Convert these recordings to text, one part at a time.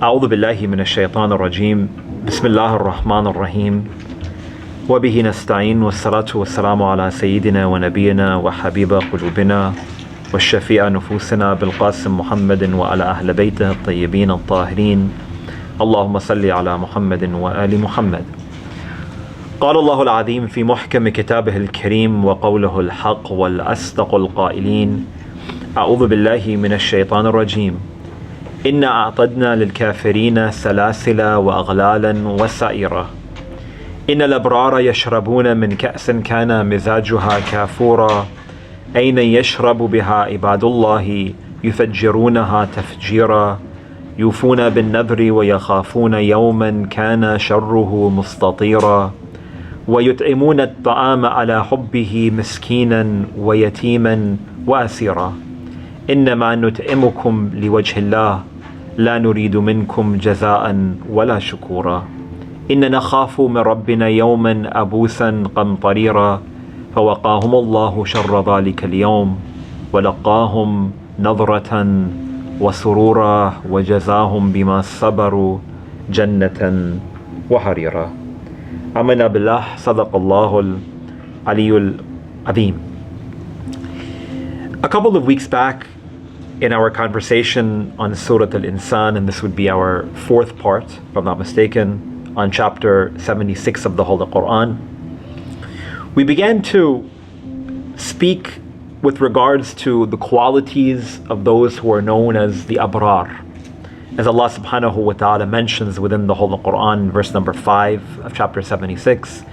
أعوذ بالله من الشيطان الرجيم بسم الله الرحمن الرحيم وبه نستعين والصلاة والسلام على سيدنا ونبينا وحبيب قلوبنا والشفيع نفوسنا بالقاسم محمد وعلى أهل بيته الطيبين الطاهرين اللهم صل على محمد وآل محمد. قال الله العظيم في محكم كتابه الكريم وقوله الحق والأصدق القائلين أعوذ بالله من الشيطان الرجيم إنا أعتدنا للكافرين سلاسل وأغلالا وسعيرا إن الأبرار يشربون من كأس كان مزاجها كافورا أين يشرب بها عباد الله يفجرونها تفجيرا يوفون بالنذر ويخافون يوما كان شره مستطيرا ويطعمون الطعام على حبه مسكينا ويتيما وأسيرا إنما نطعمكم لوجه الله لا نريد منكم جزاء ولا شكورا إن نخاف من ربنا يوما أبوسا قمطريرا فوقاهم الله شر ذلك اليوم ولقاهم نظرة وسرورا وجزاهم بما صبروا جنة وحريرا. آمنا بالله صدق الله العلي العظيم. A couple of weeks back in our conversation on Surah al-Insan, and this would be our fourth part, if I'm not mistaken, on chapter 76 of the Holy Quran, we began to speak with regards to the qualities of those who are known as the Abrar. As Allah subhanahu wa ta'ala mentions within the Holy Quran, verse number 5 of chapter 76,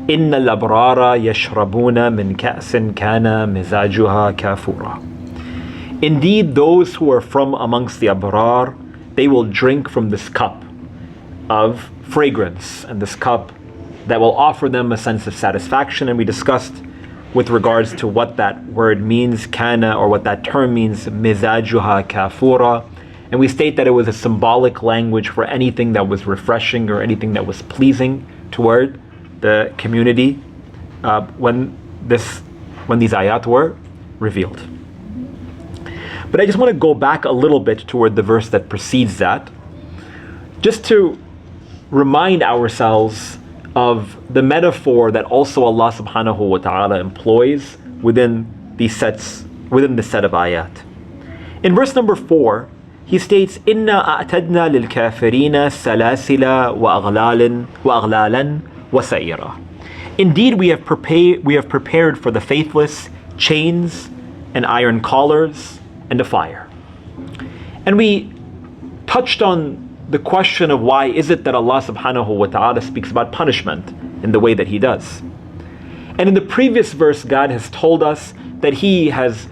إِنَّ الْأَبْرَارَ يَشْرَبُونَ مِنْ كَأْسٍ كَانَ مِزَاجُهَا كَافُورًا. Indeed, those who are from amongst the Abrar, they will drink from this cup of fragrance, and this cup that will offer them a sense of satisfaction. And we discussed with regards to what that word means, kana, or what that term means, mizajuha kafura. And we state that it was a symbolic language for anything that was refreshing or anything that was pleasing toward the community when these ayat were revealed. But I just want to go back a little bit toward the verse that precedes that, just to remind ourselves of the metaphor that also Allah subhanahu wa ta'ala employs within the set of ayat. In verse number 4, he states, إِنَّا أَعْتَدْنَا لِلْكَافِرِينَ سَلَاسِلَ وَأَغْلَالًا وَسَعِيرًا. Indeed, we have prepared for the faithless chains and iron collars and a fire. And we touched on the question of why is it that Allah subhanahu wa ta'ala speaks about punishment in the way that He does. And in the previous verse, God has told us that He has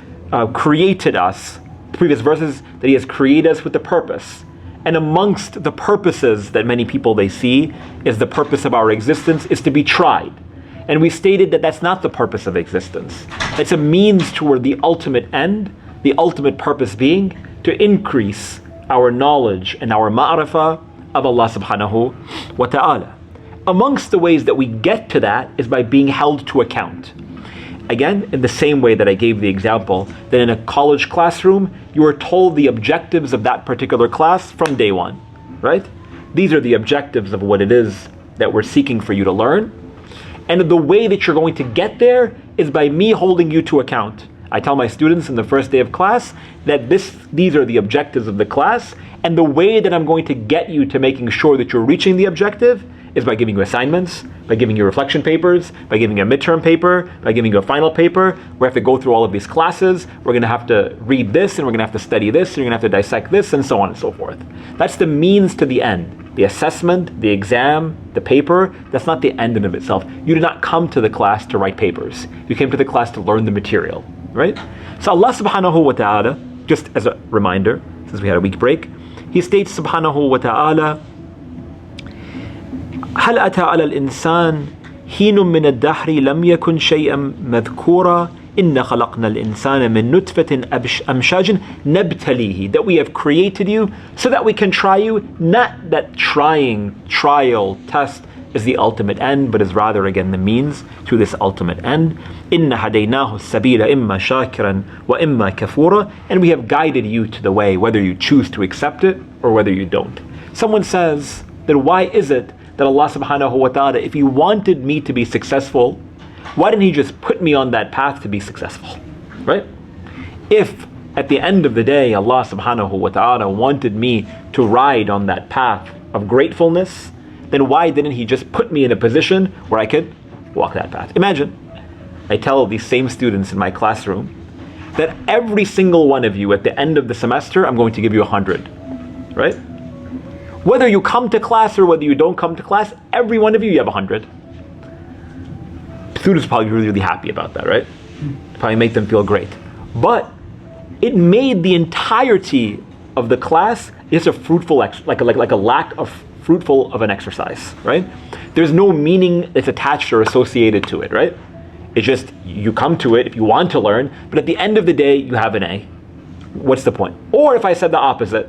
created us, the previous verses, that He has created us with a purpose. And amongst the purposes that many people they see is the purpose of our existence is to be tried. And we stated that that's not the purpose of existence. It's a means toward the ultimate end, the ultimate purpose being to increase our knowledge and our ma'rifah of Allah subhanahu wa ta'ala. Amongst the ways that we get to that is by being held to account. Again, in the same way that I gave the example, that in a college classroom, you are told the objectives of that particular class from day one, right? These are the objectives of what it is that we're seeking for you to learn. And the way that you're going to get there is by me holding you to account. I tell my students in the first day of class that these are the objectives of the class, and the way that I'm going to get you to making sure that you're reaching the objective is by giving you assignments, by giving you reflection papers, by giving you a midterm paper, by giving you a final paper. We have to go through all of these classes. We're going to have to read this, and we're going to have to study this, and you're going to have to dissect this, and so on and so forth. That's the means to the end. The assessment, the exam, the paper, that's not the end in of itself. You did not come to the class to write papers. You came to the class to learn the material. Right? So Allah subhanahu wa ta'ala, just as a reminder, since we had a week break, He states subhanahu wa ta'ala, هل أتى على الإنسان حين من الدهر لم يكن شيئا مذكورا إن خلقنا الإنسان من نطفة أمشاج نبتليه, that we have created you so that we can try you, not that trial, test is the ultimate end, but is rather again the means to this ultimate end. إِنَّ هَدَيْنَاهُ السَّبِيلَ إِمَّا شَاكِرًا وَإِمَّا كَفُورًا. And we have guided you to the way, whether you choose to accept it or whether you don't. Someone says, then why is it that Allah subhanahu wa ta'ala, if He wanted me to be successful, why didn't He just put me on that path to be successful, right? If at the end of the day, Allah subhanahu wa ta'ala wanted me to ride on that path of gratefulness, then why didn't He just put me in a position where I could walk that path? Imagine, I tell these same students in my classroom that every single one of you at the end of the semester, I'm going to give you 100, right? Whether you come to class or whether you don't come to class, every one of you have 100. Students probably really, really happy about that, right? Probably make them feel great. But it made the entirety of the class is a fruitful, like a lack of fruitful of an exercise, right? There's no meaning that's attached or associated to it, right? It's just, you come to it if you want to learn, but at the end of the day, you have an A. What's the point? Or if I said the opposite,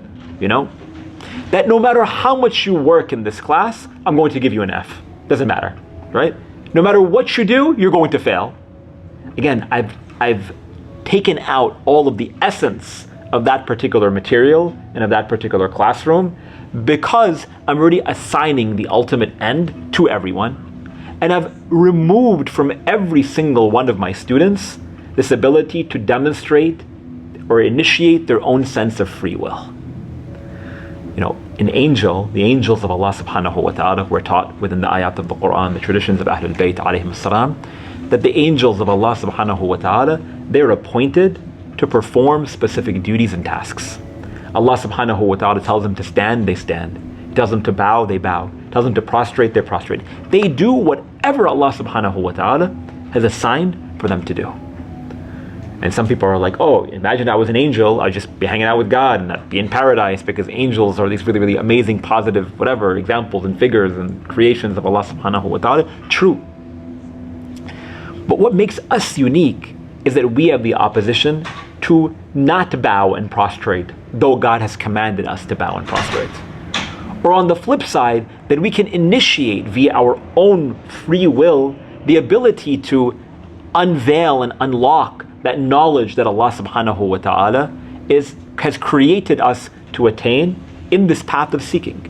that no matter how much you work in this class, I'm going to give you an F. Doesn't matter, right? No matter what you do, you're going to fail. Again, I've taken out all of the essence of that particular material and of that particular classroom because I'm already assigning the ultimate end to everyone. And I've removed from every single one of my students this ability to demonstrate or initiate their own sense of free will. The angels of Allah subhanahu wa ta'ala were taught within the ayat of the Quran, the traditions of Ahlul Bayt alayhim salam, that the angels of Allah subhanahu wa ta'ala, they're appointed to perform specific duties and tasks. Allah subhanahu wa ta'ala tells them to stand, they stand. He tells them to bow, they bow. He tells them to prostrate, they prostrate. They do whatever Allah subhanahu wa ta'ala has assigned for them to do. And some people are like, oh, imagine I was an angel, I'd just be hanging out with God and I'd be in paradise, because angels are these really, really amazing, positive, whatever, examples and figures and creations of Allah subhanahu wa ta'ala. True. But what makes us unique is that we have the opposition to not bow and prostrate, though God has commanded us to bow and prostrate. Or on the flip side, that we can initiate via our own free will the ability to unveil and unlock that knowledge that Allah subhanahu wa ta'ala has created us to attain in this path of seeking.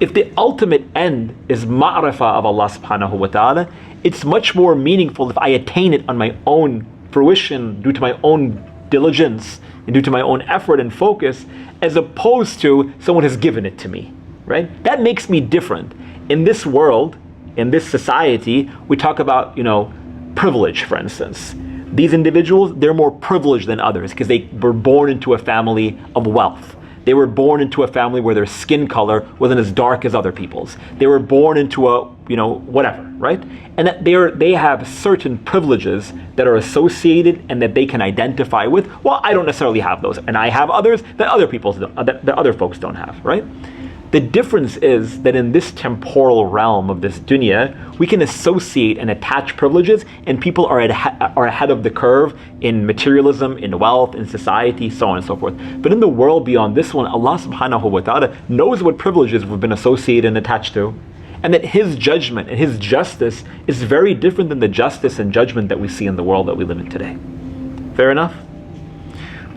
If the ultimate end is ma'rifah of Allah subhanahu wa ta'ala, it's much more meaningful if I attain it on my own fruition, due to my own diligence, and due to my own effort and focus, as opposed to someone has given it to me, right? That makes me different. In this world, in this society, we talk about, privilege, for instance. These individuals, they're more privileged than others because they were born into a family of wealth. They were born into a family where their skin color wasn't as dark as other people's. They were born into a, whatever, right? And that they have certain privileges that are associated and that they can identify with. Well, I don't necessarily have those, and I have others that that other folks don't have, right? The difference is that in this temporal realm of this dunya, we can associate and attach privileges, and people are ahead of the curve in materialism, in wealth, in society, so on and so forth. But in the world beyond this one, Allah subhanahu wa ta'ala knows what privileges we've been associated and attached to, and that His judgment and His justice is very different than the justice and judgment that we see in the world that we live in today. Fair enough?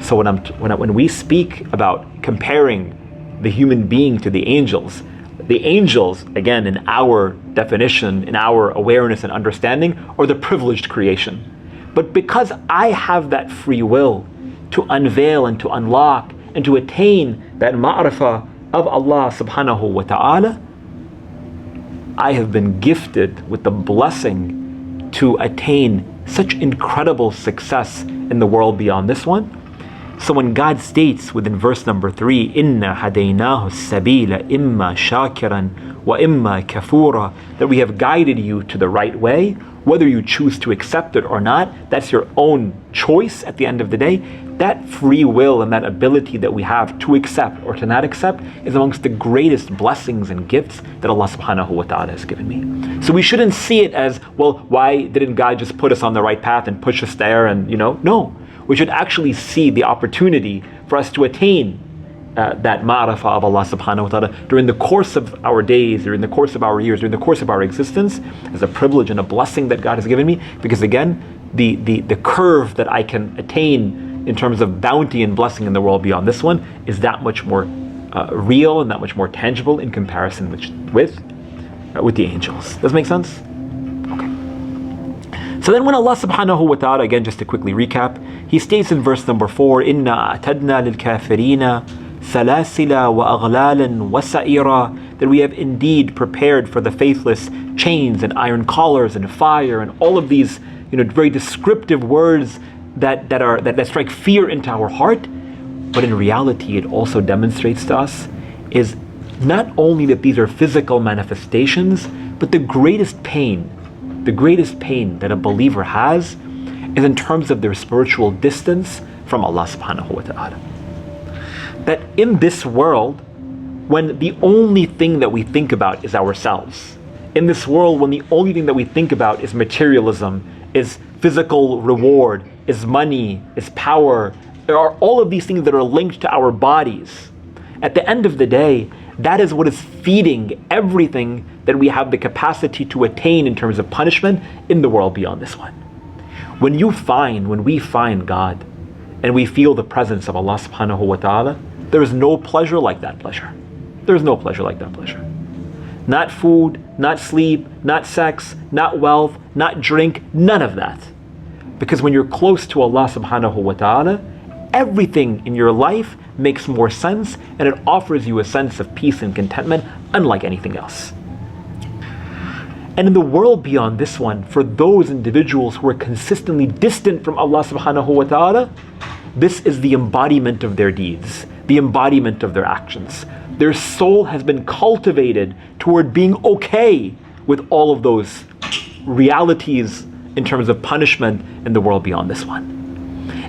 So when we speak about comparing the human being to the angels, again, in our definition, in our awareness and understanding, are the privileged creation. But because I have that free will to unveil and to unlock and to attain that ma'rifah of Allah subhanahu wa ta'ala, I have been gifted with the blessing to attain such incredible success in the world beyond this one. So when God states within verse number 3, Inna hadaynahu sabila imma shakiran wa imma kafura, that we have guided you to the right way, whether you choose to accept it or not, that's your own choice at the end of the day. That free will and that ability that we have to accept or to not accept is amongst the greatest blessings and gifts that Allah subhanahu wa ta'ala has given me. So we shouldn't see it as, well, why didn't God just put us on the right path and push us there and, no. We should actually see the opportunity for us to attain that ma'rifah of Allah subhanahu wa ta'ala during the course of our days, during the course of our years, during the course of our existence, as a privilege and a blessing that God has given me. Because again, the curve that I can attain in terms of bounty and blessing in the world beyond this one is that much more real and that much more tangible in comparison with the angels. Does it make sense? Okay. So then when Allah subhanahu wa ta'ala, again just to quickly recap, He states in verse number 4, إِنَّا أَعْتَدْنَا لِلْكَافِرِينَ سَلَاسِلَ وَأَغْلَالًا وَسَعِيرًا, that we have indeed prepared for the faithless chains and iron collars and fire and all of these very descriptive words that strike fear into our heart. But in reality, it also demonstrates to us is not only that these are physical manifestations, but the greatest pain that a believer has is in terms of their spiritual distance from Allah subhanahu wa ta'ala. That in this world, when the only thing that we think about is ourselves, in this world when the only thing that we think about is materialism, is physical reward, is money, is power, there are all of these things that are linked to our bodies. At the end of the day, that is what is feeding everything that we have the capacity to attain in terms of punishment in the world beyond this one. When we find God and we feel the presence of Allah subhanahu wa ta'ala, there is no pleasure like that pleasure. There is no pleasure like that pleasure. Not food, not sleep, not sex, not wealth, not drink, none of that. Because when you're close to Allah subhanahu wa ta'ala, everything in your life makes more sense and it offers you a sense of peace and contentment unlike anything else. And in the world beyond this one, for those individuals who are consistently distant from Allah subhanahu wa ta'ala, this is the embodiment of their deeds, the embodiment of their actions. Their soul has been cultivated toward being okay with all of those realities in terms of punishment in the world beyond this one.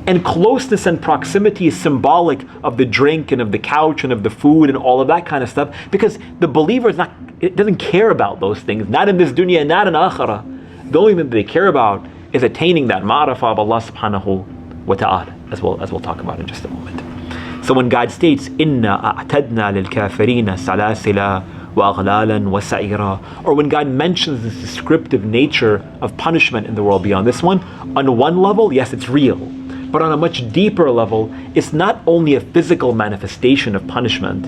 And closeness and proximity is symbolic of the drink and of the couch and of the food and all of that kind of stuff, because the believer doesn't care about those things, not in this dunya, not in akhirah. The only thing that they care about is attaining that ma'rifah of Allah subhanahu wa ta'ala, as we'll talk about in just a moment. So when God states, إِنَّا أَعْتَدْنَا لِلْكَافِرِينَ سَلَاسِلَ وَأَغْلَالًا وَسَعِيرًا, or when God mentions this descriptive nature of punishment in the world beyond this one, on one level, yes, it's real. But on a much deeper level, it's not only a physical manifestation of punishment,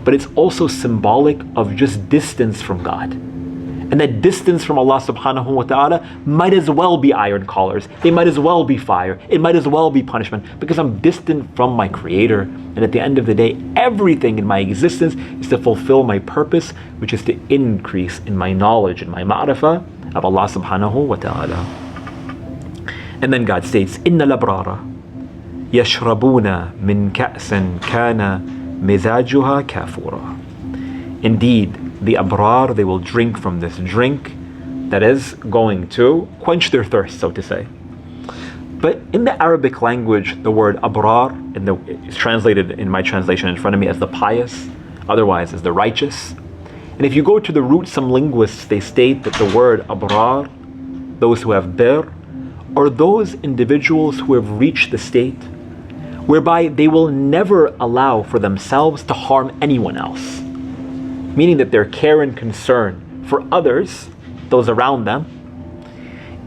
but it's also symbolic of just distance from God. And that distance from Allah subhanahu wa ta'ala might as well be iron collars. They might as well be fire. It might as well be punishment, because I'm distant from my Creator. And at the end of the day, everything in my existence is to fulfill my purpose, which is to increase in my knowledge and my ma'rifah of Allah subhanahu wa ta'ala. And then God states, إِنَّ الْأَبْرَارَ يَشْرَبُونَ مِنْ كَأْسٍ كَانَ مِزَاجُهَا كَافُورًا. Indeed, the abrar, they will drink from this drink that is going to quench their thirst, so to say. But in the Arabic language, the word abrar is translated in my translation in front of me as the pious, otherwise as the righteous. And if you go to the root, some linguists, they state that the word abrar, those who have bir, are those individuals who have reached the state whereby they will never allow for themselves to harm anyone else. Meaning that their care and concern for others, those around them,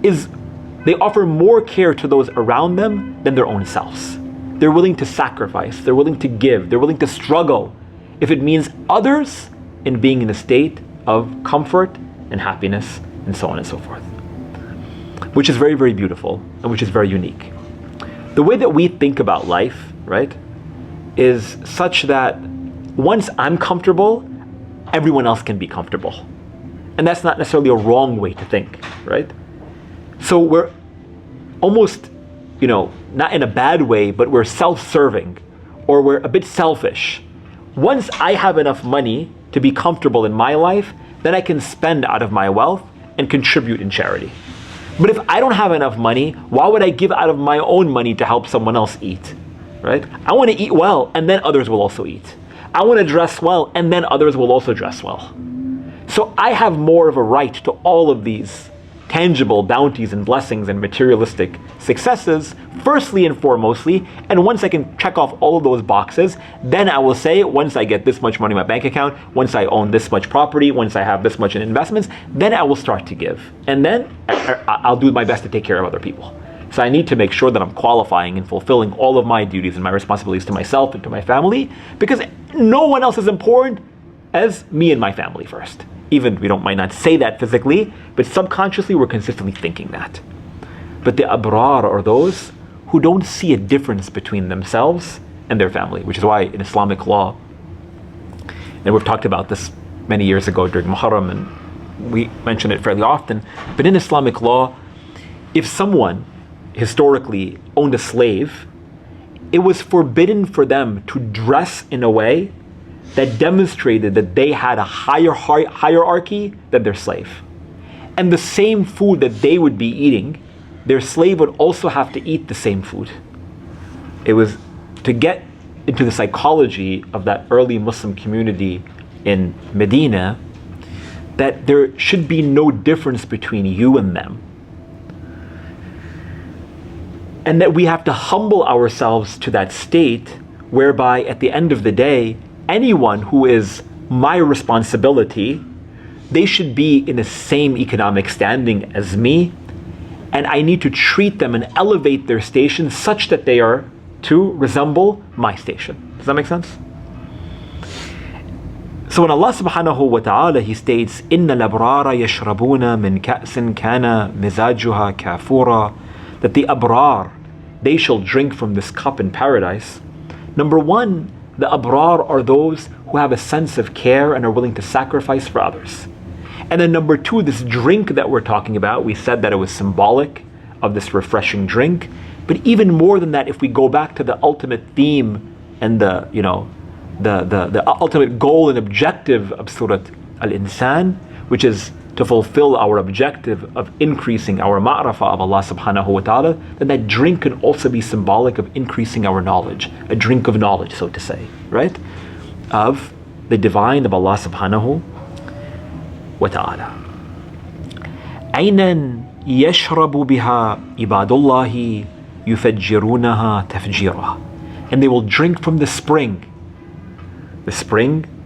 they offer more care to those around them than their own selves. They're willing to sacrifice, they're willing to give, they're willing to struggle if it means others in being in a state of comfort and happiness and so on and so forth. Which is very, very beautiful and which is very unique. The way that we think about life, right, is such that once I'm comfortable, everyone else can be comfortable. And that's not necessarily a wrong way to think, right? So we're almost, not in a bad way, but we're self-serving, or we're a bit selfish. Once I have enough money to be comfortable in my life, then I can spend out of my wealth and contribute in charity. But if I don't have enough money, why would I give out of my own money to help someone else eat, right? I want to eat well, and then others will also eat. I want to dress well, and then others will also dress well. So I have more of a right to all of these tangible bounties and blessings and materialistic successes, firstly and foremostly, and once I can check off all of those boxes, then I will say, once I get this much money in my bank account, once I own this much property, once I have this much in investments, then I will start to give. And then I'll do my best to take care of other people. So I need to make sure that I'm qualifying and fulfilling all of my duties and my responsibilities to myself and to my family, because no one else is important as me and my family first. Even we might not say that physically, but subconsciously we're consistently thinking that. But the abrar are those who don't see a difference between themselves and their family, which is why in Islamic law, and we've talked about this many years ago during Muharram, and we mention it fairly often, but in Islamic law, if someone historically owned a slave, it was forbidden for them to dress in a way that demonstrated that they had a higher hierarchy than their slave. And the same food that they would be eating, their slave would also have to eat the same food. It was to get into the psychology of that early Muslim community in Medina, that there should be no difference between you and them. And that we have to humble ourselves to that state whereby at the end of the day, anyone who is my responsibility, they should be in the same economic standing as me, and I need to treat them and elevate their station such that they are to resemble my station. Does that make sense? So when Allah subhanahu wa ta'ala, He states, إِنَّ الْأَبْرَارَ يَشْرَبُونَ مِنْ كَأْسٍ كَانَ مِزَاجُهَا كَافُورًا, that the abrar, they shall drink from this cup in paradise. Number one, the abrar are those who have a sense of care and are willing to sacrifice for others. And then number two, this drink that we're talking about, we said that it was symbolic of this refreshing drink. But even more than that, if we go back to the ultimate theme and the ultimate goal and objective of Surah al-Insan, which is to fulfill our objective of increasing our ma'rafah of Allah subhanahu wa ta'ala, then that drink can also be symbolic of increasing our knowledge, a drink of knowledge, so to say, right? Of the divine of Allah subhanahu wa ta'ala. عَيْنًا يَشْرَبُ بِهَا عِبَادُ اللَّهِ يُفَجِّرُونَهَا تَفْجِيرًا, and they will drink from the spring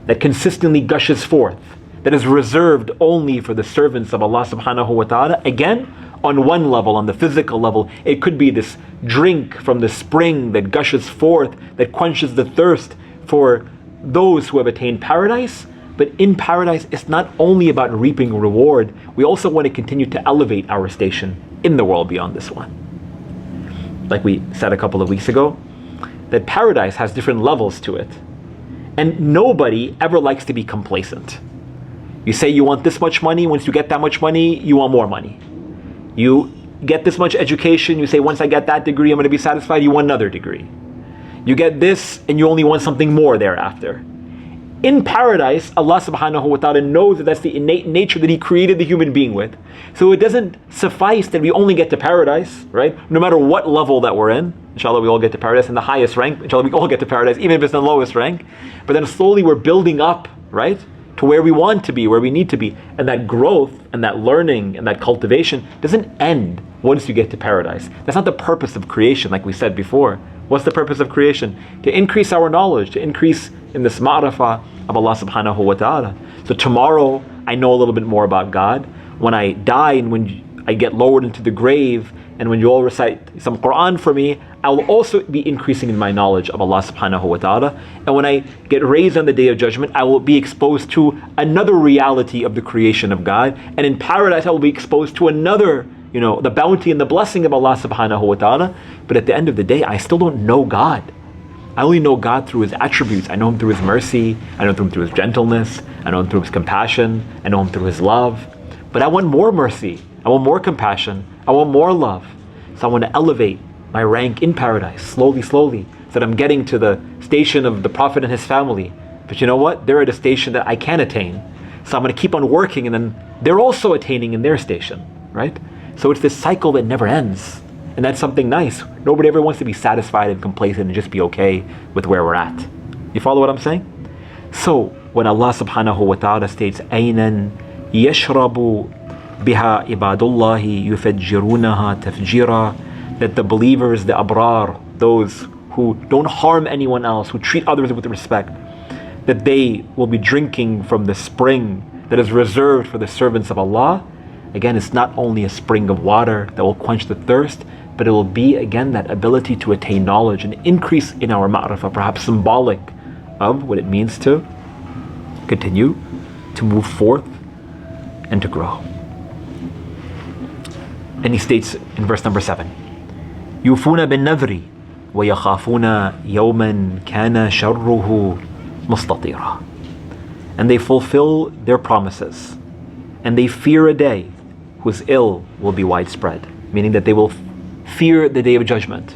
that consistently gushes forth, that is reserved only for the servants of Allah subhanahu wa ta'ala. Again, on one level, on the physical level, it could be this drink from the spring that gushes forth, that quenches the thirst for those who have attained paradise. But in paradise, it's not only about reaping reward, we also want to continue to elevate our station in the world beyond this one. Like we said a couple of weeks ago, that paradise has different levels to it. And nobody ever likes to be complacent. You say you want this much money, once you get that much money, you want more money. You get this much education, you say once I get that degree, I'm going to be satisfied, you want another degree. You get this, and you only want something more thereafter. In paradise, Allah subhanahu wa ta'ala knows that that's the innate nature that He created the human being with. So it doesn't suffice that we only get to paradise, right? No matter what level that we're in, inshallah we all get to paradise in the highest rank, inshallah we all get to paradise, even if it's in the lowest rank. But then slowly we're building up, right? To where we want to be, where we need to be. And that growth and that learning and that cultivation doesn't end once you get to paradise. That's not the purpose of creation, like we said before. What's the purpose of creation? To increase our knowledge, to increase in this ma'rafah of Allah subhanahu wa ta'ala. So tomorrow, I know a little bit more about God. When I die and when I get lowered into the grave, and when you all recite some Quran for me, I will also be increasing in my knowledge of Allah subhanahu wa ta'ala. And when I get raised on the Day of Judgment, I will be exposed to another reality of the creation of God. And in paradise, I will be exposed to another, the bounty and the blessing of Allah subhanahu wa ta'ala. But at the end of the day, I still don't know God. I only know God through His attributes. I know Him through His mercy. I know Him through His gentleness. I know Him through His compassion. I know Him through His love. But I want more mercy. I want more compassion. I want more love. So I want to elevate my rank in paradise, slowly, so that I'm getting to the station of the Prophet and his family. But you know what? They're at a station that I can't attain. So I'm going to keep on working, and then they're also attaining in their station, right? So it's this cycle that never ends. And that's something nice. Nobody ever wants to be satisfied and complacent and just be okay with where we're at. You follow what I'm saying? So when Allah subhanahu wa ta'ala states, أَيْنًا يَشْرَبُ بِهَا عِبَادُ اللَّهِ يُفَجِّرُونَهَا تَفْجِيرًا, that the believers, the abrar, those who don't harm anyone else, who treat others with respect, that they will be drinking from the spring that is reserved for the servants of Allah. again, it's not only a spring of water that will quench the thirst, but it will be, again, that ability to attain knowledge, an increase in our ma'rifah, perhaps symbolic of what it means to continue to move forth and to grow. And he states in verse number 7, يُوفُونَ بِالنَّذْرِ وَيَخَافُونَ يَوْمًا كَانَ شَرُّهُ مُسْتَطِيرًا. And they fulfill their promises, and they fear a day whose ill will be widespread, meaning that they will fear the day of judgment,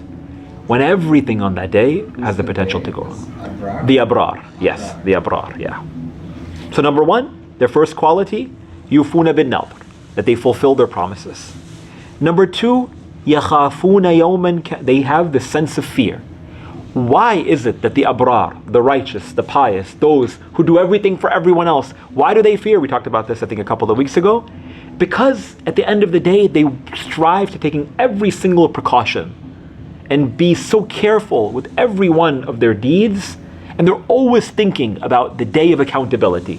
when everything on that day has the potential to go wrong. The abrar, yes, the abrar, yeah. So number one, their first quality, yufuna bin nadr, that they fulfill their promises. Number two, yakhafuna yawman, they have the sense of fear. Why is it that the abrar, the righteous, the pious, those who do everything for everyone else, why do they fear? We talked about this, I think, a couple of weeks ago. Because at the end of the day, they strive to taking every single precaution and be so careful with every one of their deeds, and they're always thinking about the day of accountability,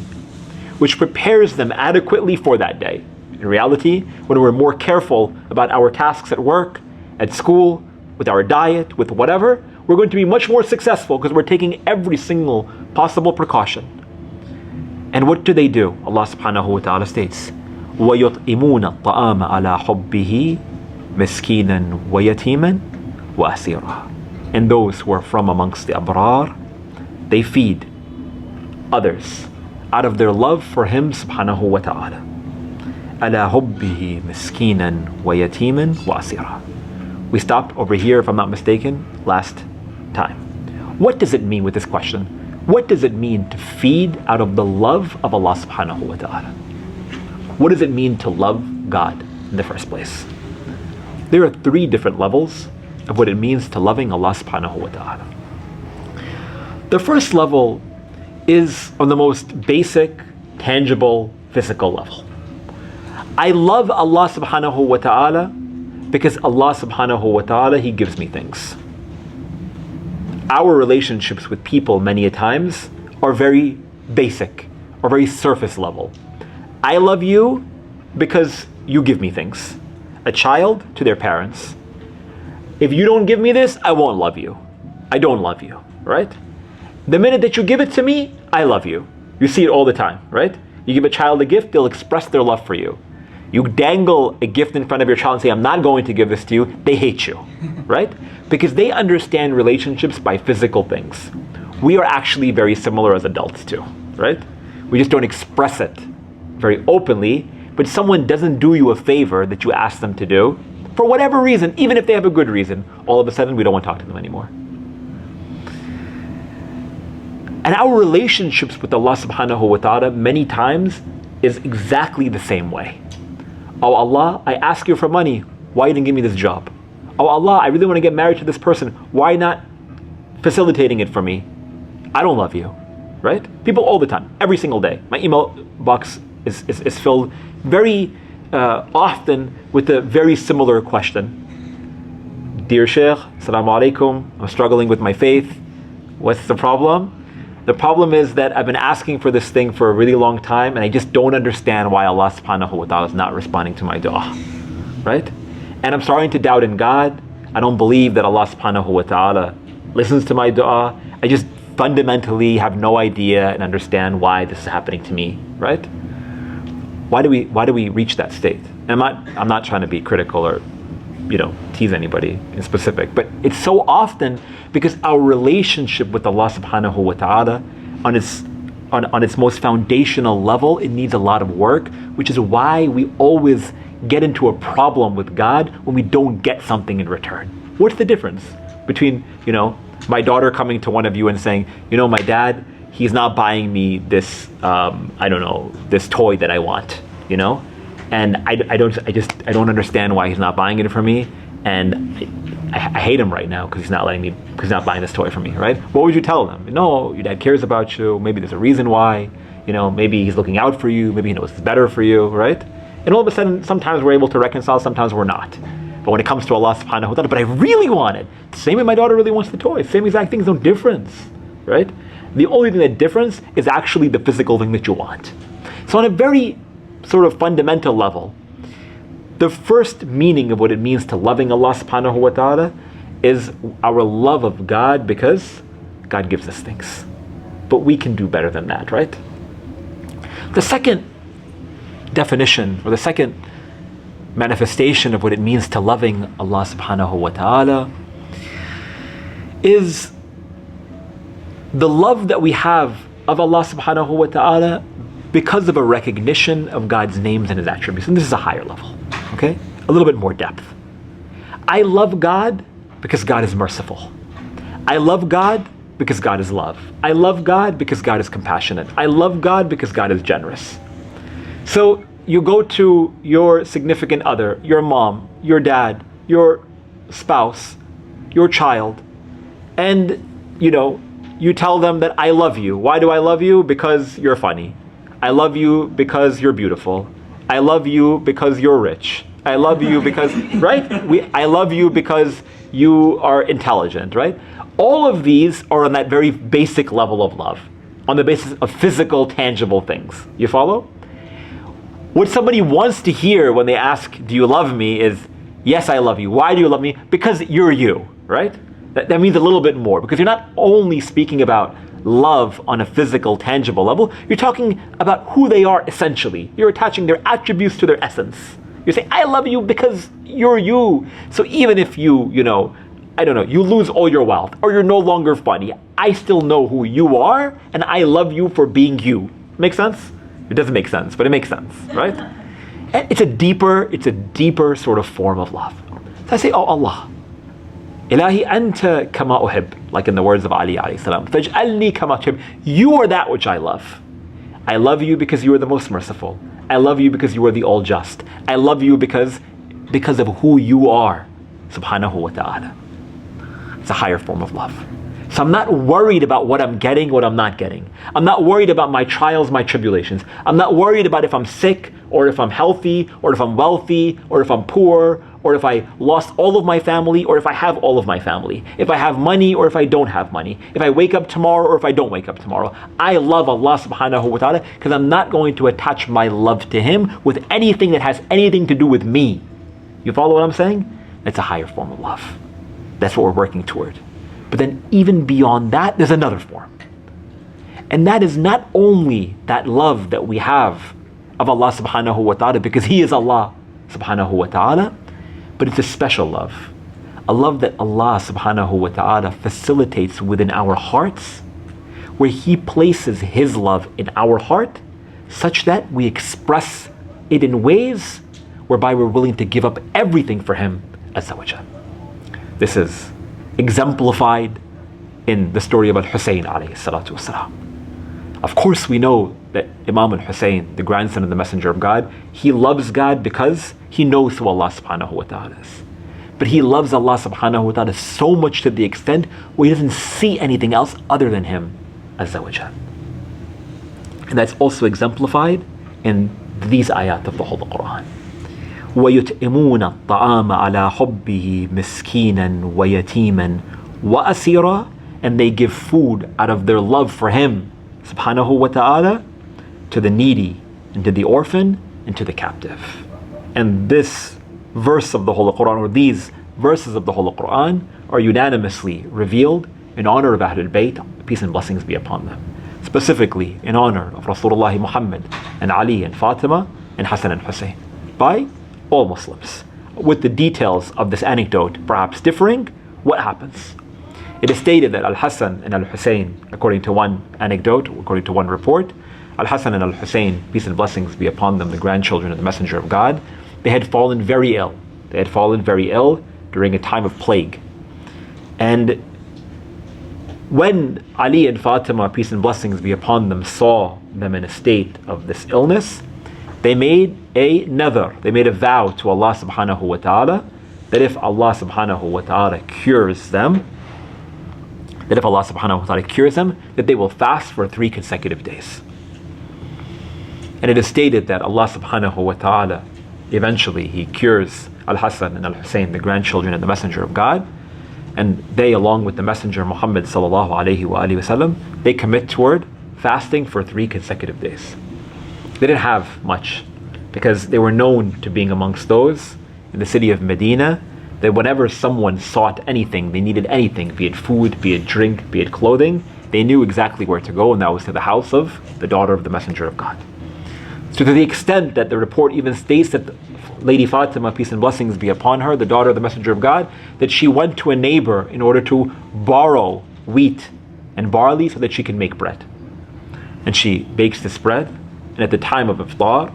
which prepares them adequately for that day. In reality, when we're more careful about our tasks at work, at school, with our diet, with whatever, we're going to be much more successful because we're taking every single possible precaution. And what do? Allah subhanahu wa ta'ala states, وَيُطْعِمُونَ الطَّعَامَ عَلَى حُبِّهِ مِسْكِينًا وَيَتِيمًا وَأَسِيرًا. And those who are from amongst the abrar, they feed others out of their love for Him subhanahu wa ta'ala. عَلَى حُبِّهِ مِسْكِينًا وَيَتِيمًا وَأَسِيرًا. We stopped over here, if I'm not mistaken, last time. What does it mean with this question? What does it mean to feed out of the love of Allah subhanahu wa ta'ala? What does it mean to love God in the first place? There are 3 different levels of what it means to loving Allah subhanahu wa ta'ala. The first level is on the most basic, tangible, physical level. I love Allah subhanahu wa ta'ala because Allah subhanahu wa ta'ala, He gives me things. Our relationships with people many a times are very basic or very surface level. I love you because you give me things. A child to their parents. If you don't give me this, I won't love you. I don't love you, right? The minute that you give it to me, I love you. You see it all the time, right? You give a child a gift, they'll express their love for you. You dangle a gift in front of your child and say, I'm not going to give this to you, they hate you, right? Because they understand relationships by physical things. We are actually very similar as adults too, right? We just don't express it very openly, but someone doesn't do you a favor that you ask them to do, for whatever reason, even if they have a good reason, all of a sudden we don't want to talk to them anymore. And our relationships with Allah subhanahu wa ta'ala many times is exactly the same way. Oh Allah, I ask you for money, why you didn't give me this job? Oh Allah, I really want to get married to this person, why not facilitating it for me? I don't love you, right? People all the time, every single day. My email box is filled very often with a very similar question. Dear Sheikh, Assalamu alaikum, I'm struggling with my faith. What's the problem? The problem is that I've been asking for this thing for a really long time and I just don't understand why Allah subhanahu wa ta'ala is not responding to my dua, right? And I'm starting to doubt in God. I don't believe that Allah subhanahu wa ta'ala listens to my dua. I just fundamentally have no idea and understand why this is happening to me, right? Why do we reach that state? And I'm not trying to be critical or tease anybody in specific, but it's so often because our relationship with Allah subhanahu wa ta'ala on its most foundational level, it needs a lot of work, which is why we always get into a problem with God when we don't get something in return. What's the difference between, my daughter coming to one of you and saying, my dad, he's not buying me this, this toy that I want, and I don't understand why he's not buying it for me, and I hate him right now because he's not buying this toy for me, right? What would you tell them? No, your dad cares about you. Maybe there's a reason why. Maybe he's looking out for you. Maybe he knows it's better for you, right? And all of a sudden, sometimes we're able to reconcile, sometimes we're not. But when it comes to Allah subhanahu wa ta'ala, but I really want it. Same way my daughter really wants the toy. Same exact thing, there's no difference, right? The only thing that difference is actually the physical thing that you want. So on a very sort of fundamental level, The first meaning of what it means to loving Allah subhanahu wa ta'ala is our love of God because God gives us things. But we can do better than that, right? The second definition, or the second manifestation of what it means to loving Allah subhanahu wa ta'ala is the love that we have of Allah subhanahu wa ta'ala because of a recognition of God's names and His attributes. And this is a higher level, okay? A little bit more depth. I love God because God is merciful. I love God because God is love. I love God because God is compassionate. I love God because God is generous. So you go to your significant other, your mom, your dad, your spouse, your child, and you tell them that I love you. Why do I love you? Because you're funny. I love you because you're beautiful. I love you because you're rich. I love you because, right? I love you because you are intelligent, right? All of these are on that very basic level of love, on the basis of physical, tangible things. You follow? What somebody wants to hear when they ask, do you love me, is, yes, I love you. Why do you love me? Because you're you, right? That means a little bit more, because you're not only speaking about love on a physical, tangible level, you're talking about who they are essentially. You're attaching their attributes to their essence. You're saying, I love you because you're you. So even if you lose all your wealth, or you're no longer funny, I still know who you are, and I love you for being you. Make sense? It doesn't make sense, but it makes sense, right? And it's a deeper sort of form of love. So I say, oh Allah, Ilahi anta kama uhib, like in the words of Ali alayhi salam, faj'alni kama tuhib. You are that which I love. I love you because you are the most merciful. I love you because you are the all just. I love you because of who you are, subhanahu wa ta'ala. It's a higher form of love. So I'm not worried about what I'm getting, what I'm not getting. I'm not worried about my trials, my tribulations. I'm not worried about if I'm sick, or if I'm healthy, or if I'm wealthy, or if I'm poor, or if I lost all of my family, or if I have all of my family. If I have money, or if I don't have money. If I wake up tomorrow, or if I don't wake up tomorrow. I love Allah subhanahu wa ta'ala because I'm not going to attach my love to Him with anything that has anything to do with me. You follow what I'm saying? It's a higher form of love. That's what we're working toward. But then even beyond that, there's another form. And that is not only that love that we have of Allah subhanahu wa ta'ala because He is Allah subhanahu wa ta'ala, but it's a special love. A love that Allah subhanahu wa ta'ala facilitates within our hearts, where He places His love in our heart such that we express it in ways whereby we're willing to give up everything for Him azza wa jal. This is exemplified in the story of Al-Hussein alayhi salatu wasalam. Of course we know that Imam Al-Hussein, the grandson of the Messenger of God, he loves God because he knows who Allah subhanahu wa ta'ala is. But he loves Allah subhanahu wa ta'ala so much to the extent where he doesn't see anything else other than Him azza wa jal. And that's also exemplified in these ayat of the Holy Quran. وَيُطْعِمُونَ الطَّعَامَ عَلَى حُبِّهِ مِسْكِينًا وَيَتِيمًا وَأَسِيرًا, and they give food out of their love for Him subhanahu wa ta'ala to the needy and to the orphan and to the captive. And this verse of the Holy Quran, or these verses of the Holy Quran, are unanimously revealed in honor of Ahlul Bayt, peace and blessings be upon them. Specifically in honor of Rasulullah Muhammad and Ali and Fatima and Hassan and Hussein, by all Muslims. With the details of this anecdote perhaps differing, what happens? It is stated that Al-Hassan and Al-Hussein, according to one anecdote, according to one report, Al-Hassan and Al-Hussein, peace and blessings be upon them, the grandchildren of the Messenger of God, they had fallen very ill. They had fallen very ill during a time of plague. And when Ali and Fatima, peace and blessings be upon them, saw them in a state of this illness, they made a nadhr, they made a vow to Allah subhanahu wa ta'ala that if Allah subhanahu wa ta'ala cures them, that they will fast for 3 consecutive days. And it is stated that Allah subhanahu wa ta'ala, eventually He cures Al-Hassan and Al-Hussein, the grandchildren of the Messenger of God, and they, along with the Messenger Muhammad sallallahu alayhi wa alihi wasallam, they commit toward fasting for 3 consecutive days. They didn't have much because they were known to being amongst those in the city of Medina that whenever someone sought anything, they needed anything, be it food, be it drink, be it clothing, they knew exactly where to go, and that was to the house of the daughter of the Messenger of God. So to the extent that the report even states that Lady Fatima, peace and blessings be upon her, the daughter of the Messenger of God, that she went to a neighbor in order to borrow wheat and barley so that she can make bread. And she bakes this bread, and at the time of iftar,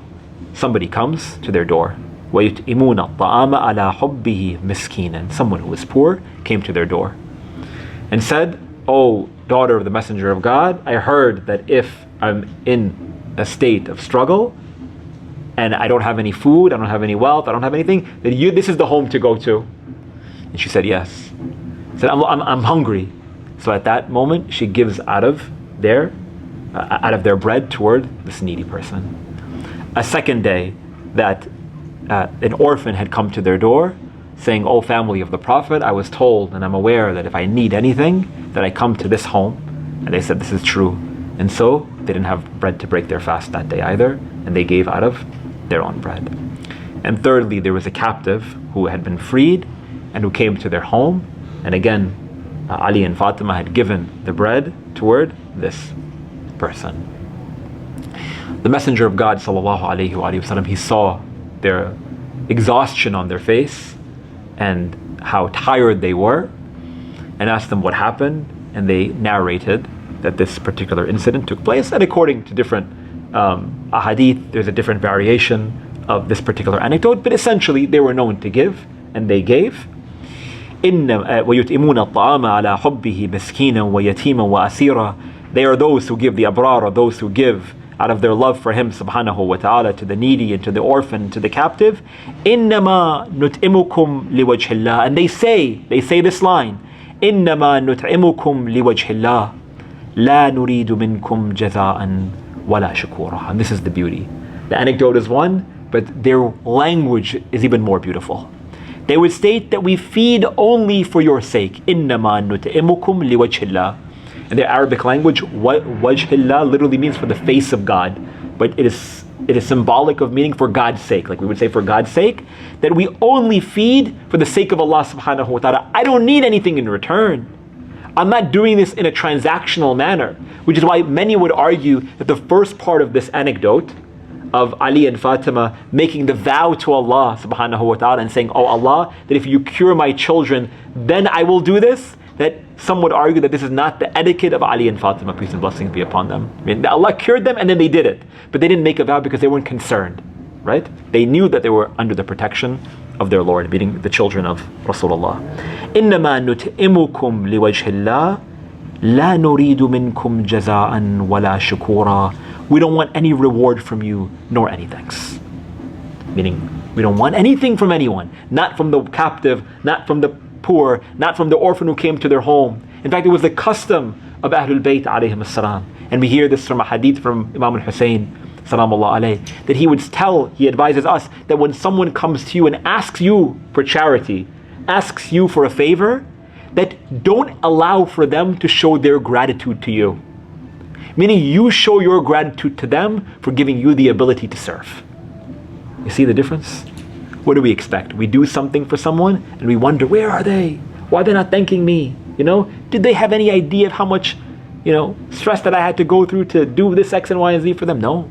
somebody comes to their door. وَيُطْعِمُونَ الطَّعَامَ عَلَى حُبِّهِ مِسْكِينًا. Someone who was poor came to their door and said, "Oh, daughter of the Messenger of God, I heard that if I'm in a state of struggle and I don't have any food, I don't have any wealth, I don't have anything, that this is the home to go to." And she said, "Yes." She said, I'm hungry. So at that moment, she gives out of their bread toward this needy person. A second day, that an orphan had come to their door saying, "Oh, family of the Prophet, I was told and I'm aware that if I need anything, that I come to this home." And they said, "This is true." And so they didn't have bread to break their fast that day either, and they gave out of their own bread. And thirdly, there was a captive who had been freed and who came to their home. And again, Ali and Fatima had given the bread toward this person. The Messenger of God sallallahu alaihi wasallam, he saw their exhaustion on their face and how tired they were, and asked them what happened, and they narrated that this particular incident took place. And according to different ahadith, there's a different variation of this particular anecdote, but essentially they were known to give, and they gave. وَيُطْعِمُونَ الطَّعَامَ عَلَى حُبِّهِ مِسْكِينًا وَيَتِيمًا وَأَسِيرًا. They are those who give, the abrar are those who give out of their love for him subhanahu wa ta'ala, to the needy and to the orphan, to the captive. إِنَّمَا نُطْعِمُكُمْ لِوَجْهِ اللَّهِ. And they say this line, إِنَّمَا نُطْعِمُكُمْ لِوَجْهِ اللَّهِ لَا نُرِيدُ مِنْكُمْ جَزَاءً وَلَا شُكُورًا. And this is the beauty. The anecdote is one, but their language is even more beautiful. They would state that we feed only for your sake. إِنَّمَا نُطْعِمُكُمْ لِوَجْهِ اللَّهِ. In the Arabic language, wajhillah literally means for the face of God, but it is symbolic of meaning for God's sake. Like we would say for God's sake, that we only feed for the sake of Allah subhanahu wa ta'ala. I don't need anything in return. I'm not doing this in a transactional manner, which is why many would argue that the first part of this anecdote of Ali and Fatima making the vow to Allah subhanahu wa ta'ala and saying, "Oh Allah, that if you cure my children, then I will do this," that some would argue that this is not the etiquette of Ali and Fatima, peace and blessings be upon them. I mean, Allah cured them and then they did it. But they didn't make a vow because they weren't concerned, right? They knew that they were under the protection of their Lord, meaning the children of Rasulullah. إِنَّمَا نُطْعِمُكُمْ لِوَجْهِ اللَّهِ لَا نُرِيدُ مِنْكُمْ جَزَاءً وَلَا شُكُورًا. We don't want any reward from you, nor any thanks. Meaning, we don't want anything from anyone, not from the captive, not from the poor, not from the orphan who came to their home. In fact, it was the custom of Ahlul Bayt alayhim as-salam. And we hear this from a hadith from Imam al-Hussein, salamullah alayh, that he advises us that when someone comes to you and asks you for charity, asks you for a favor, that don't allow for them to show their gratitude to you. Meaning you show your gratitude to them for giving you the ability to serve. You see the difference? What do we expect? We do something for someone and we wonder, where are they? Why are they not thanking me? Did they have any idea of how much, stress that I had to go through to do this X and Y and Z for them? No.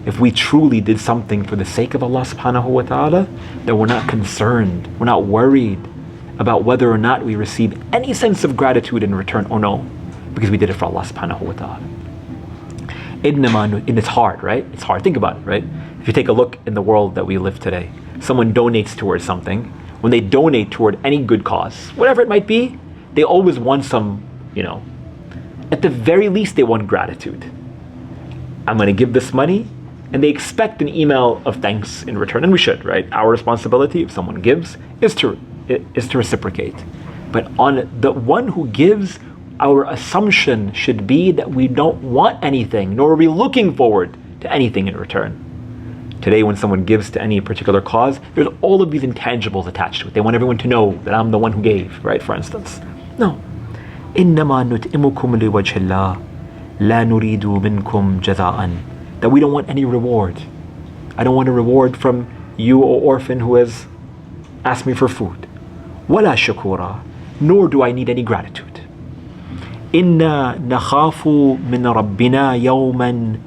If we truly did something for the sake of Allah subhanahu wa ta'ala, then we're not concerned, we're not worried about whether or not we receive any sense of gratitude in return or no, because we did it for Allah subhanahu wa ta'ala. And it's hard, right? It's hard. Think about it, right? If you take a look in the world that we live today, someone donates towards something. When they donate toward any good cause, whatever it might be, they always want some, at the very least, they want gratitude. I'm going to give this money, and they expect an email of thanks in return, and we should, right? Our responsibility, if someone gives, is to reciprocate. But on the one who gives, our assumption should be that we don't want anything, nor are we looking forward to anything in return. Today, when someone gives to any particular cause, there's all of these intangibles attached to it. They want everyone to know that I'm the one who gave, right? For instance. No. إِنَّمَا نُطْعِمُكُمْ لِوَجْهِ اللَّهِ لَا نُرِيدُ مِنْكُمْ جَزَاءً. That we don't want any reward. I don't want a reward from you, O orphan, who has asked me for food. وَلَا شُكُورًا, nor do I need any gratitude. إِنَّا نَخَافُ مِنْ رَبِّنَا يَوْمًا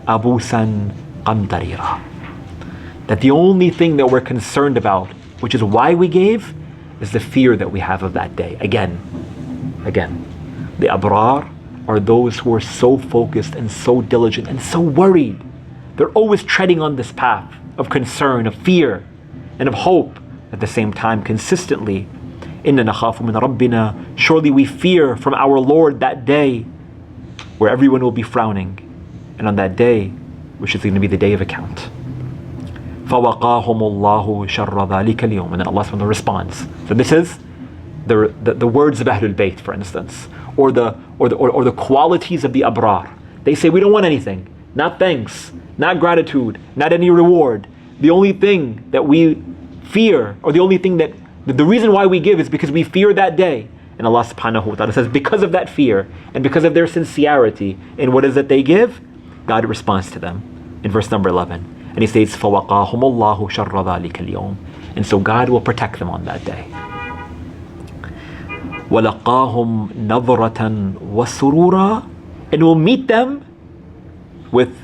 أَبُوسًا قَمْطَرِيرًا. That the only thing that we're concerned about, which is why we gave, is the fear that we have of that day. Again, the abrar are those who are so focused and so diligent and so worried. They're always treading on this path of concern, of fear, and of hope. At the same time, consistently, إِنَّا نَخَافُ مِنْ رَبِّنَا, surely we fear from our Lord that day where everyone will be frowning, and on that day, which is going to be the day of account. فَوَقَاهُمُ اللَّهُ شَرَّ ذَلِكَ الْيَوْمِ. And then Allah subhanahu wa ta'ala responds. So this is the words of Ahlul Bayt, for instance, or the qualities of the abrar. They say, we don't want anything, not thanks, not gratitude, not any reward. The only thing that we fear, or the only thing that the reason why we give is because we fear that day. And Allah subhanahu wa ta'ala says, because of that fear and because of their sincerity in what is that they give, God responds to them in verse number 11. And He says, فَوَقَاهُمُ اللَّهُ شَرَّ ذَلِكَ الْيَوْمِ. And so God will protect them on that day. وَلَقَاهُمْ نَظْرَةً وَسُرُورًا. And will meet them with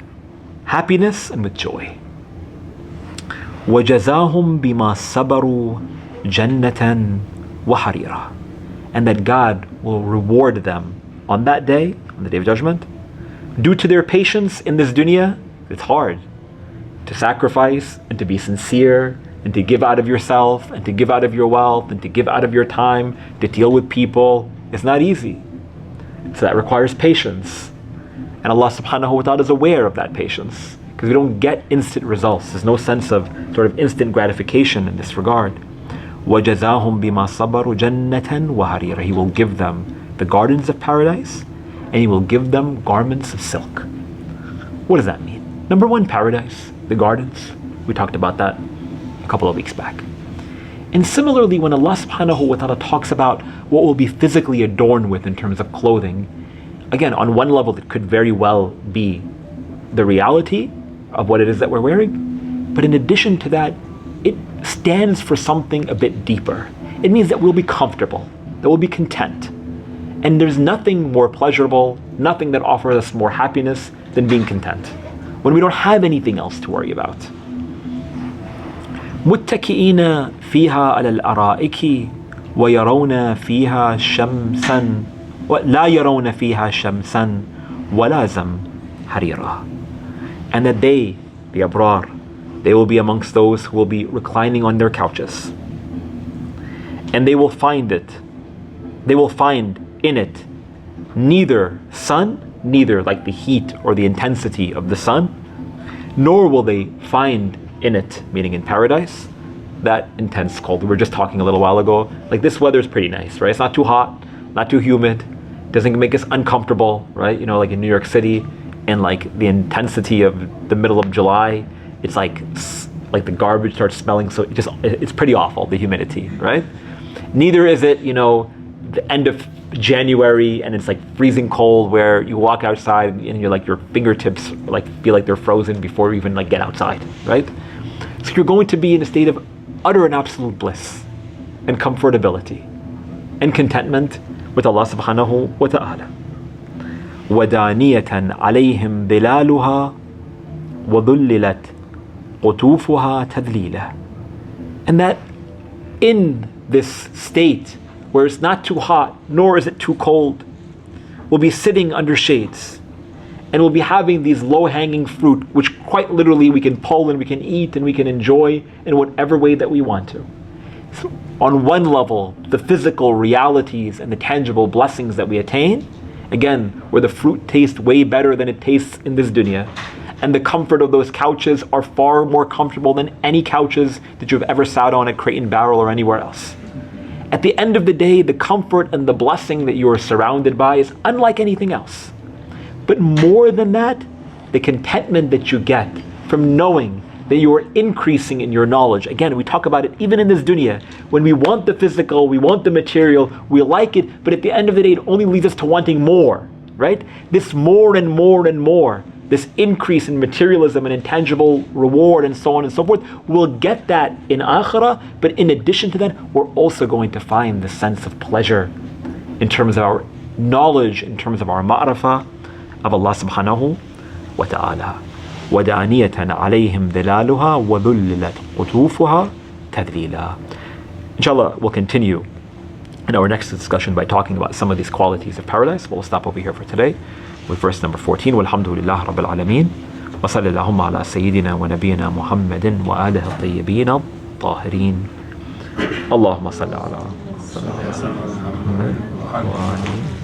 happiness and with joy. وَجَزَاهُمْ بِمَا صَبَرُوا جَنَّةً وَحَرِيرًا. And that God will reward them on that day, on the day of judgment, due to their patience in this dunya. It's hard to sacrifice and to be sincere and to give out of yourself and to give out of your wealth and to give out of your time to deal with people. It's not easy. So that requires patience. And Allah subhanahu wa ta'ala is aware of that patience, because we don't get instant results. There's no sense of sort of instant gratification in this regard. وَجَزَاهُمْ بِمَا صَبَرُوا جَنَّةً وَحَرِيرًا. He will give them the gardens of paradise, and He will give them garments of silk. What does that mean? Number one, paradise, the gardens. We talked about that a couple of weeks back. And similarly, when Allah subhanahu wa ta'ala talks about what will be physically adorned with in terms of clothing, again, on one level, it could very well be the reality of what it is that we're wearing. But in addition to that, it stands for something a bit deeper. It means that we'll be comfortable, that we'll be content. And there's nothing more pleasurable, nothing that offers us more happiness than being content, when we don't have anything else to worry about. مُتَّكِئِينَ فِيهَا عَلَى الْأَرَائِكِ وَيَرَوْنَ فِيهَا شَمْسًا وَلَا يَرَوْنَ فِيهَا شَمْسًا وَلَا زَمْهَرِيرًا. And that they, the abrar, they will be amongst those who will be reclining on their couches. And they will find in it neither sun, neither like the heat or the intensity of the sun, nor will they find in it, meaning in paradise, that intense cold. We were just talking a little while ago, like this weather is pretty nice, right? It's not too hot, not too humid, doesn't make us uncomfortable, right? You know, like in New York City, and like the intensity of the middle of July, it's like the garbage starts smelling, so it's pretty awful, the humidity, right? Neither is it, you know, the end of January and it's like freezing cold where you walk outside and you're like, your fingertips like feel like they're frozen before you even like get outside, right? So you're going to be in a state of utter and absolute bliss and comfortability and contentment with Allah subhanahu wa ta'ala. وَدَانِيَةً عَلَيْهِمْ ظِلَالُهَا وَظُلِّلَتْ قُطُوفُهَا تَذْلِيلًا. And that in this state where it's not too hot nor is it too cold, we'll be sitting under shades and we'll be having these low-hanging fruit, which quite literally we can pull and we can eat and we can enjoy in whatever way that we want to. So on one level, the physical realities and the tangible blessings that we attain, again, where the fruit tastes way better than it tastes in this dunya, and the comfort of those couches are far more comfortable than any couches that you've ever sat on at Crate and Barrel or anywhere else. At the end of the day, the comfort and the blessing that you are surrounded by is unlike anything else. But more than that, the contentment that you get from knowing that you are increasing in your knowledge. Again, we talk about it even in this dunya. When we want the physical, we want the material, we like it, but at the end of the day, it only leads us to wanting more, right? This more and more and more this increase in materialism and intangible reward and so on and so forth. We'll get that in akhirah, but in addition to that, we're also going to find the sense of pleasure in terms of our knowledge, in terms of our ma'rifah of Allah subhanahu wa ta'ala. وَدَانِيَةً عَلَيْهِمْ ظِلَالُهَا وَذُلِّلَتْ قُطُوفُهَا تَذْلِيلًا. Inshallah, we'll continue in our next discussion by talking about some of these qualities of paradise. We'll stop over here for today with verse number 14. Walhamdulillah Rabbil Alameen. Wa sallallahu ala Sayyidina wa Nabiyyina Muhammadin wa alihi at-tayyibin at-tahirin. Allahumma salli ala Muhammad wa alihi.